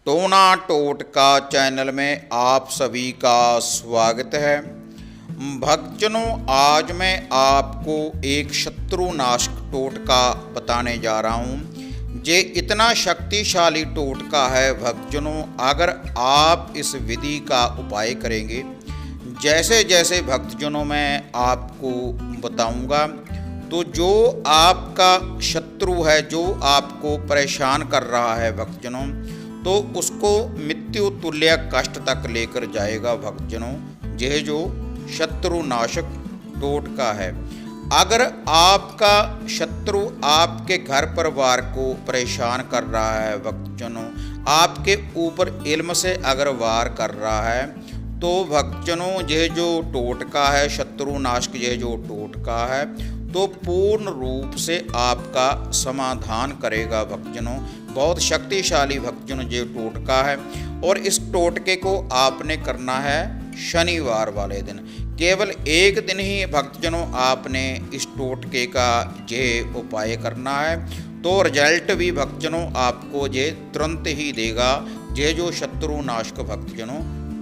टोना टोटका चैनल में आप सभी का स्वागत है। भक्तजनों, आज मैं आपको एक शत्रुनाशक टोटका बताने जा रहा हूँ। ये इतना शक्तिशाली टोटका है भक्तजनों, अगर आप इस विधि का उपाय करेंगे जैसे जैसे भक्तजनों मैं आपको बताऊंगा, तो जो आपका शत्रु है, जो आपको परेशान कर रहा है भक्तजनों, तो उसको मृत्यु तुल्य कष्ट तक लेकर जाएगा भक्तजनों। यह जो शत्रुनाशक टोटका है, अगर आपका शत्रु आपके घर परिवार को परेशान कर रहा है भक्तजनों, आपके ऊपर इल्म से अगर वार कर रहा है, तो भक्तजनों यह जो टोटका है शत्रुनाशक, यह जो टोटका है तो पूर्ण रूप से आपका समाधान करेगा भक्तजनों। बहुत शक्तिशाली भक्तजनों ये टोटका है, और इस टोटके को आपने करना है शनिवार वाले दिन। केवल एक दिन ही भक्तजनों आपने इस टोटके का ये उपाय करना है, तो रिजल्ट भी भक्तजनों आपको ये तुरंत ही देगा। ये जो शत्रुनाशक भक्तजनों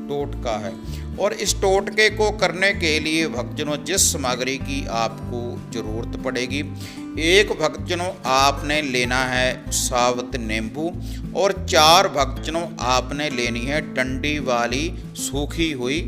टोटका है, और इस टोटके को करने के लिए भक्तजनों जिस सामग्री की आपको ज़रूरत पड़ेगी, एक भक्तजनों आपने लेना है साबुत नींबू, और 4 भक्तजनों आपने लेनी है डंडी वाली सूखी हुई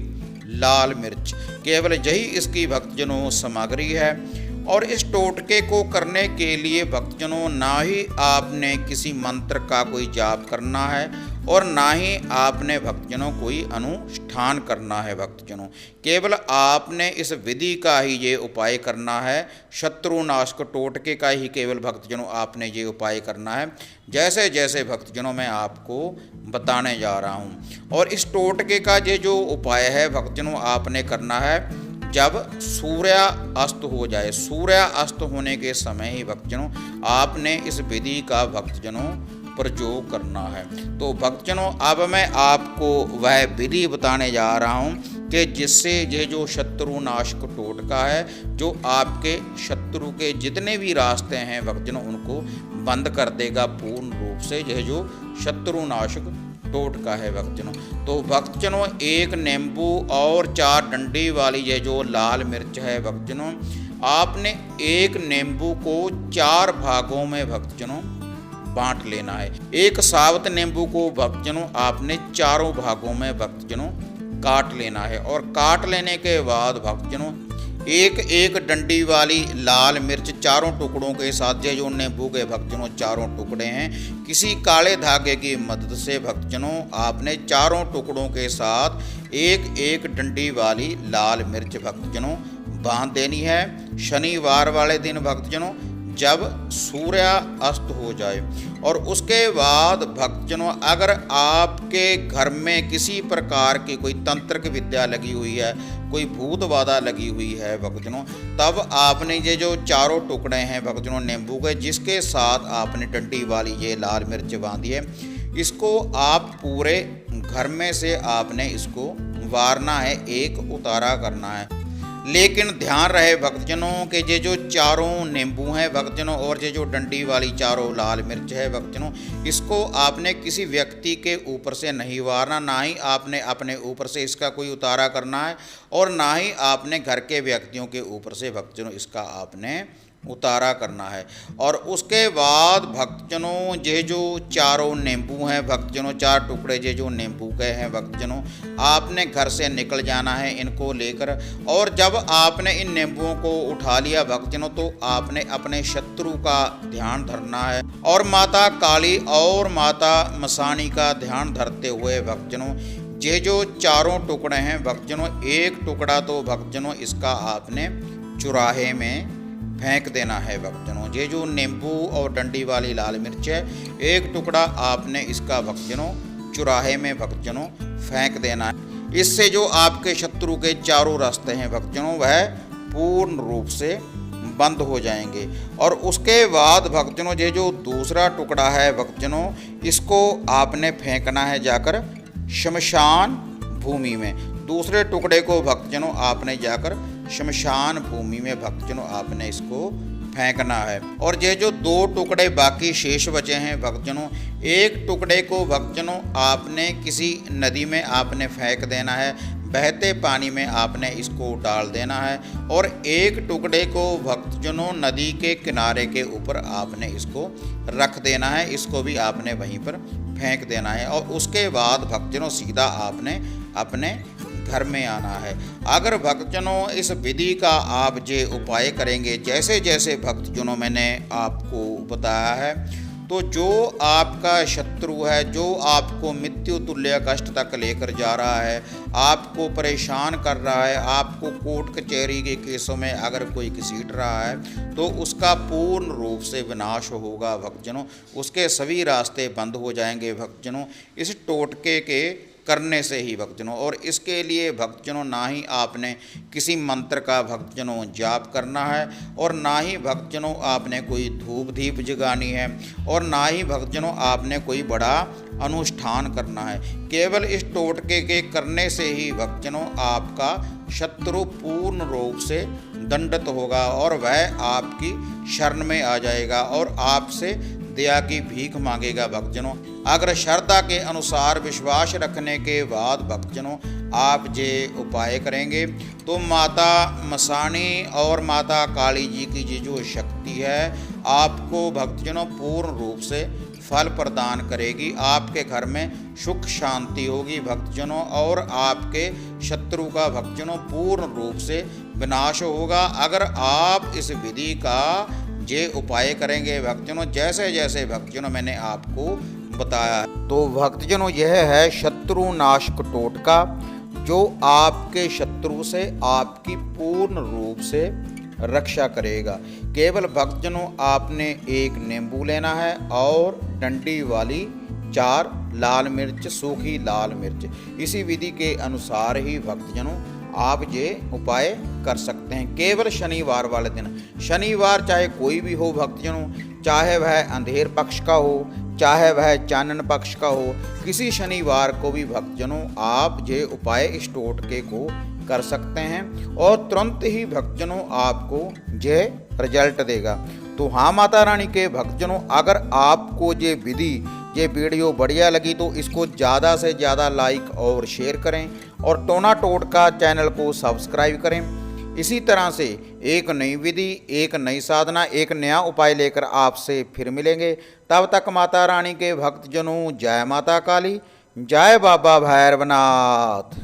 लाल मिर्च। केवल यही इसकी भक्तजनों सामग्री है। और इस टोटके को करने के लिए भक्तजनों ना ही आपने किसी मंत्र का कोई जाप करना है, और ना ही आपने भक्तजनों कोई अनुष्ठान करना है भक्तजनों। केवल आपने इस विधि का ही ये उपाय करना है, शत्रुनाशक टोटके का ही केवल भक्तजनों आपने ये उपाय करना है, जैसे जैसे भक्तजनों मैं आपको बताने जा रहा हूँ। और इस टोटके का ये जो उपाय है भक्तजनों आपने करना है जब सूर्य अस्त हो जाए। सूर्य अस्त होने के समय ही भक्तजनों आपने इस विधि का भक्तजनों प्रयोग करना है। तो भक्तजनों अब मैं आपको वह विधि बताने जा रहा हूँ कि जिससे ये जो शत्रुनाशक टोटका है, जो आपके शत्रु के जितने भी रास्ते हैं भक्तजनों उनको बंद कर देगा पूर्ण रूप से। यह जो शत्रुनाशक टोटका है भक्तजनों, तो भक्तजनों एक नींबू और 4 डंडी वाली ये जो लाल मिर्च है भक्तजनों, आपने एक नींबू को 4 भागों में भक्तजनों बांट लेना है। एक साबुत नींबू को भक्तजनों आपने 4 भागों में भक्तजनों काट लेना है, और काट लेने के बाद भक्तजनों एक एक डंडी वाली लाल मिर्च 4 टुकड़ों के साथ, ये जो नींबू के भक्तजनों 4 टुकड़े हैं, किसी काले धागे की मदद से भक्तजनों आपने 4 टुकड़ों के साथ एक एक डंडी वाली लाल मिर्च भक्तजनों बांध देनी है। शनिवार वाले दिन भक्तजनों जब सूर्य अस्त हो जाए, और उसके बाद भक्तजनों अगर आपके घर में किसी प्रकार की कोई तंत्रिक विद्या लगी हुई है, कोई भूत बाधा लगी हुई है भक्तजनों, तब आपने ये जो 4 टुकड़े हैं भक्तजनों नींबू के, जिसके साथ आपने डंडी वाली ये लाल मिर्च बांधी है, इसको आप पूरे घर में से आपने इसको वारना है, एक उतारा करना है। लेकिन ध्यान रहे भक्तजनों कि ये जो 4 नींबू हैं भक्तजनों, और ये जो डंडी वाली 4 लाल मिर्च है भक्तजनों, इसको आपने किसी व्यक्ति के ऊपर से नहीं वारना, ना ही आपने अपने ऊपर से इसका कोई उतारा करना है, और ना ही आपने घर के व्यक्तियों के ऊपर से भक्तजनों इसका आपने उतारा करना है। और उसके बाद भक्तजनों ये जो 4 नींबू हैं भक्तजनों, 4 टुकड़े ये जो नींबू के हैं भक्तजनों, आपने घर से निकल जाना है इनको लेकर। और जब आपने इन नींबुओं को उठा लिया भक्तजनों, तो आपने अपने शत्रु का ध्यान धरना है, और माता काली और माता मसानी का ध्यान धरते हुए भक्तजनों ये जो 4 टुकड़े हैं भक्तजनों, एक टुकड़ा तो भक्तजनों इसका आपने चुराहे में फेंक देना है भक्तजनों। ये जो नींबू और डंडी वाली लाल मिर्च है, एक टुकड़ा आपने इसका भक्तजनों चुराहे में भक्तजनों फेंक देना है। इससे जो आपके शत्रु के 4 रास्ते हैं भक्तजनों वह पूर्ण रूप से बंद हो जाएंगे। और उसके बाद भक्तजनों ये जो दूसरा टुकड़ा है भक्तजनों, इसको आपने फेंकना है जाकर शमशान भूमि में। दूसरे टुकड़े को भक्तजनों आपने जाकर शमशान भूमि में भक्तजनों आपने इसको फेंकना है। और ये जो 2 टुकड़े बाकी शेष बचे हैं भक्तजनों, एक टुकड़े को भक्तजनों आपने किसी नदी में आपने फेंक देना है, बहते पानी में आपने इसको डाल देना है। और एक टुकड़े को भक्तजनों नदी के किनारे के ऊपर आपने इसको रख देना है, इसको भी आपने वहीं पर फेंक देना है। और उसके बाद भक्तजनों सीधा आपने अपने घर में आना है। अगर भक्तजनों इस विधि का आप जे उपाय करेंगे जैसे जैसे भक्तजनों मैंने आपको बताया है, तो जो आपका शत्रु है, जो आपको मृत्यु तुल्य कष्ट तक लेकर जा रहा है, आपको परेशान कर रहा है, आपको कोर्ट कचहरी के केसों में अगर कोई घसीट रहा है, तो उसका पूर्ण रूप से विनाश होगा भक्तजनों। उसके सभी रास्ते बंद हो जाएंगे भक्तजनों इस टोटके के करने से ही भक्तजनों। और इसके लिए भक्तजनों ना ही आपने किसी मंत्र का भक्तजनों जाप करना है, और ना ही भक्तजनों आपने कोई धूप दीप जगानी है, और ना ही भक्तजनों आपने कोई बड़ा अनुष्ठान करना है। केवल इस टोटके के करने से ही भक्तजनों आपका शत्रु पूर्ण रूप से दंडित होगा, और वह आपकी शरण में आ जाएगा और आपसे दया की भीख मांगेगा भक्तजनों। अगर श्रद्धा के अनुसार विश्वास रखने के बाद भक्तजनों आप ये उपाय करेंगे, तो माता मसानी और माता काली जी की ये जो शक्ति है आपको भक्तजनों पूर्ण रूप से फल प्रदान करेगी। आपके घर में सुख शांति होगी भक्तजनों, और आपके शत्रु का भक्तजनों पूर्ण रूप से विनाश होगा। अगर आप इस विधि का ये उपाय करेंगे भक्तजनों जैसे जैसे भक्तजनों मैंने आपको बताया। तो भक्तजनों यह है शत्रु नाशक टोटका, जो आपके शत्रु से आपकी पूर्ण रूप से रक्षा करेगा। केवल भक्तजनों आपने एक नींबू लेना है और डंडी वाली 4 लाल मिर्च, सूखी लाल मिर्च। इसी विधि के अनुसार ही भक्तजनों आप ये उपाय कर सकते हैं। केवल शनिवार वाले दिन, शनिवार चाहे कोई भी हो भक्तजनों, चाहे वह अंधेर पक्ष का हो, चाहे वह चानन पक्ष का हो, किसी शनिवार को भी भक्तजनों आप ये उपाय इस टोटके को कर सकते हैं, और तुरंत ही भक्तजनों आपको ये रिजल्ट देगा। तो हाँ माता रानी के भक्तजनों, अगर आपको ये विधि, ये वीडियो बढ़िया लगी तो इसको ज़्यादा से ज़्यादा लाइक और शेयर करें, और टोना टोटका चैनल को सब्सक्राइब करें। इसी तरह से एक नई विधि, एक नई साधना, एक नया उपाय लेकर आपसे फिर मिलेंगे। तब तक माता रानी के भक्तजनों जय माता काली, जय बाबा भैरवनाथ।